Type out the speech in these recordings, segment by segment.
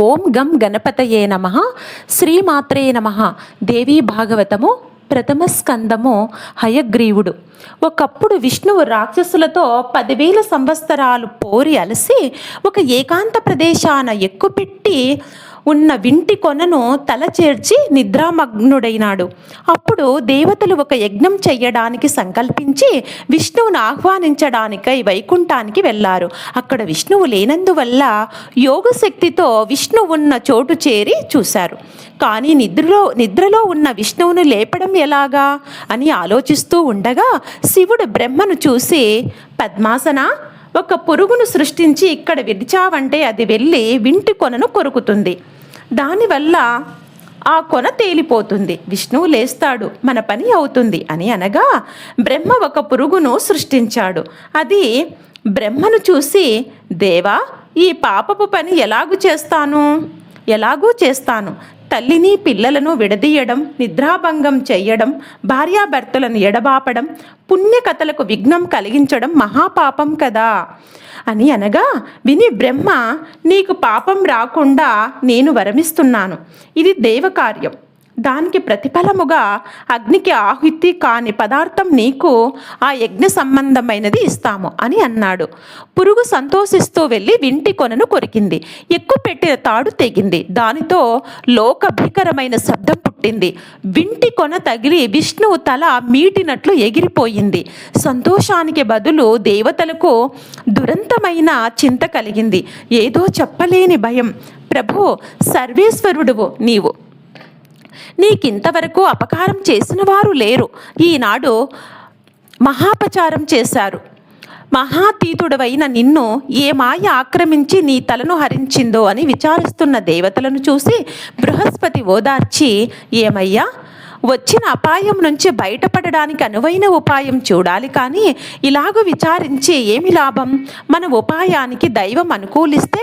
ఓం గం గణపతయే నమః. శ్రీమాత్రే నమః. దేవీ భాగవతము ప్రథమ స్కందము. హయగ్రీవుడు. ఒకప్పుడు విష్ణువు రాక్షసులతో 10,000 సంవత్సరాలు పోరి అలసి ఒక ఏకాంత ప్రదేశాన ఎక్కుపెట్టి ఉన్న వింటి కొనను తలచేర్చి నిద్రామగ్నుడైనాడు. అప్పుడు దేవతలు ఒక యజ్ఞం చెయ్యడానికి సంకల్పించి విష్ణువును ఆహ్వానించడానికై వైకుంఠానికి వెళ్ళారు. అక్కడ విష్ణువు లేనందువల్ల యోగశక్తితో విష్ణువు ఉన్న చోటు చేరి చూశారు. కానీ నిద్రలో ఉన్న విష్ణువును లేపడం ఎలాగా అని ఆలోచిస్తూ ఉండగా శివుడు బ్రహ్మను చూసి, పద్మాసన, ఒక పురుగును సృష్టించి ఇక్కడ విడిచావంటే అది వెళ్ళి వింటి కొనను కొరుకుతుంది. దానివల్ల ఆ కొన తేలిపోతుంది, విష్ణువు లేస్తాడు, మన పని అవుతుంది అని అనగా బ్రహ్మ ఒక పురుగును సృష్టించాడు. అది బ్రహ్మను చూసి, దేవా, ఈ పాపపు పని ఎలాగూ చేస్తాను. తల్లిని పిల్లలను విడదీయడం, నిద్రాభంగం చెయ్యడం, భార్యాభర్తలను ఎడబాపడం, పుణ్యకథలకు విఘ్నం కలిగించడం మహాపాపం కదా అని అనగా విని బ్రహ్మ, నీకు పాపం రాకుండా నేను వరమిస్తున్నాను. ఇది దేవకార్యం. దానికి ప్రతిఫలముగా అగ్నికి ఆహుతి కాని పదార్థం నీకు ఆ యజ్ఞ సంబంధమైనది ఇస్తాము అని అన్నాడు. పురుగు సంతోషిస్తూ వెళ్ళి వింటి కొనను కొరికింది. ఎక్కుపెట్టిన తాడు తెగింది. దానితో లోకభీకరమైన శబ్దం పుట్టింది. వింటి కొన తగిలి విష్ణువు తల మీటినట్లు ఎగిరిపోయింది. సంతోషానికి బదులు దేవతలకు దురంతమైన చింత కలిగింది. ఏదో చెప్పలేని భయం. ప్రభో, సర్వేశ్వరుడువు నీవు. నీకింతవరకు అపకారం చేసిన వారు లేరు. ఈనాడు మహాపచారం చేశారు. మహాతీతుడవైన నిన్ను ఏ మాయ ఆక్రమించి నీ తలను హరించిందో అని విచారిస్తున్న దేవతలను చూసి బృహస్పతి ఓదార్చి, ఏమయ్యా, వచ్చిన అపాయం నుంచి బయటపడడానికి అనువైన ఉపాయం చూడాలి, కానీ ఇలాగ విచారించి ఏమి లాభం? మన ఉపాయానికి దైవం అనుకూలిస్తే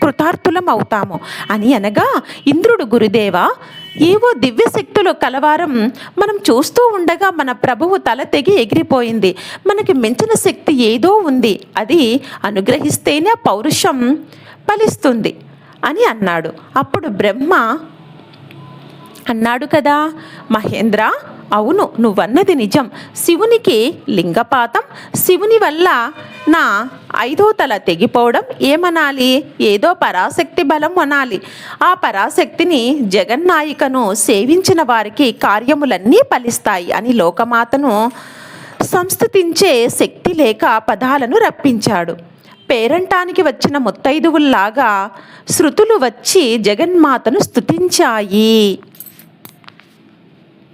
కృతార్థులం అవుతాము అని అనగా, ఇంద్రుడు, గురుదేవా, ఏవో దివ్యశక్తులు కలవారం మనం చూస్తూ ఉండగా మన ప్రభువు తల తెగి ఎగిరిపోయింది. మనకి మించిన శక్తి ఏదో ఉంది, అది అనుగ్రహిస్తేనే పౌరుషం ఫలిస్తుంది అని అన్నాడు. అప్పుడు బ్రహ్మ అన్నాడు కదా, మహేంద్ర, అవును, నువ్వన్నది నిజం. శివునికి లింగపాతం, శివుని వల్ల నా 5వ తల తెగిపోవడం ఏమనాలి? ఏదో పరాశక్తి బలం అనాలి. ఆ పరాశక్తిని, జగన్నాయికను సేవించిన వారికి కార్యములన్నీ ఫలిస్తాయి అని లోకమాతను సంస్థుతించే శక్తి లేక పదాలను రప్పించాడు. పేరంటానికి వచ్చిన ముత్తైదువుల్లాగా శృతులు వచ్చి జగన్మాతను స్తుతించాయి.